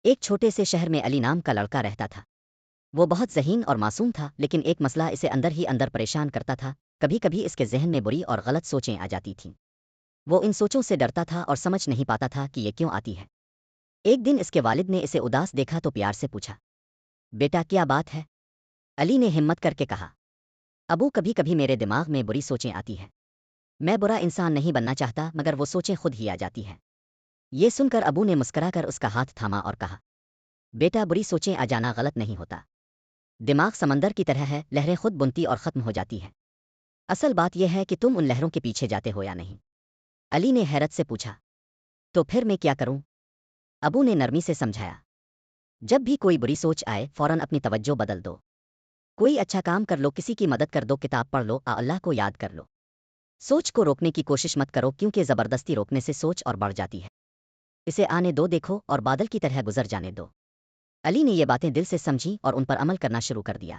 ایک چھوٹے سے شہر میں علی نام کا لڑکا رہتا تھا۔ وہ بہت ذہین اور معصوم تھا، لیکن ایک مسئلہ اسے اندر ہی اندر پریشان کرتا تھا۔ کبھی کبھی اس کے ذہن میں بری اور غلط سوچیں آ جاتی تھیں۔ وہ ان سوچوں سے ڈرتا تھا اور سمجھ نہیں پاتا تھا کہ یہ کیوں آتی ہے۔ ایک دن اس کے والد نے اسے اداس دیکھا تو پیار سے پوچھا، بیٹا کیا بات ہے؟ علی نے ہمت کر کے کہا، ابو کبھی کبھی میرے دماغ میں بری سوچیں آتی ہیں۔ میں برا انسان نہیں بننا چاہتا، مگر وہ سوچیں خود ہی آ جاتی ہیں۔ یہ سن کر ابو نے مسکرا کر اس کا ہاتھ تھاما اور کہا، بیٹا بری سوچیں آ جانا غلط نہیں ہوتا۔ دماغ سمندر کی طرح ہے، لہریں خود بنتی اور ختم ہو جاتی ہیں۔ اصل بات یہ ہے کہ تم ان لہروں کے پیچھے جاتے ہو یا نہیں۔ علی نے حیرت سے پوچھا، تو پھر میں کیا کروں؟ ابو نے نرمی سے سمجھایا، جب بھی کوئی بری سوچ آئے فوراً اپنی توجہ بدل دو۔ کوئی اچھا کام کر لو، کسی کی مدد کر دو، کتاب پڑھ لو، اللہ کو یاد کر لو۔ سوچ کو روکنے کی کوشش مت کرو، کیونکہ زبردستی روکنے سے سوچ اور بڑھ جاتی ہے۔ اسے آنے دو، دیکھو اور بادل کی طرح گزر جانے دو۔ علی نے یہ باتیں دل سے سمجھی اور ان پر عمل کرنا شروع کر دیا۔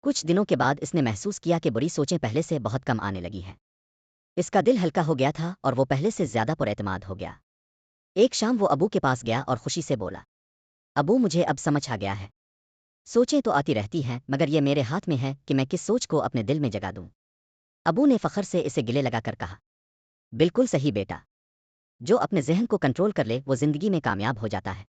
کچھ دنوں کے بعد اس نے محسوس کیا کہ بری سوچیں پہلے سے بہت کم آنے لگی ہیں۔ اس کا دل ہلکا ہو گیا تھا اور وہ پہلے سے زیادہ پر اعتماد ہو گیا۔ ایک شام وہ ابو کے پاس گیا اور خوشی سے بولا، ابو مجھے اب سمجھ آ گیا ہے۔ سوچیں تو آتی رہتی ہیں، مگر یہ میرے ہاتھ میں ہے کہ میں کس سوچ کو اپنے دل میں جگہ دوں۔ ابو نے فخر سے اسے گلے لگا کر کہا، بالکل صحیح بیٹا، جو اپنے ذہن کو کنٹرول کر لے وہ زندگی میں کامیاب ہو جاتا ہے۔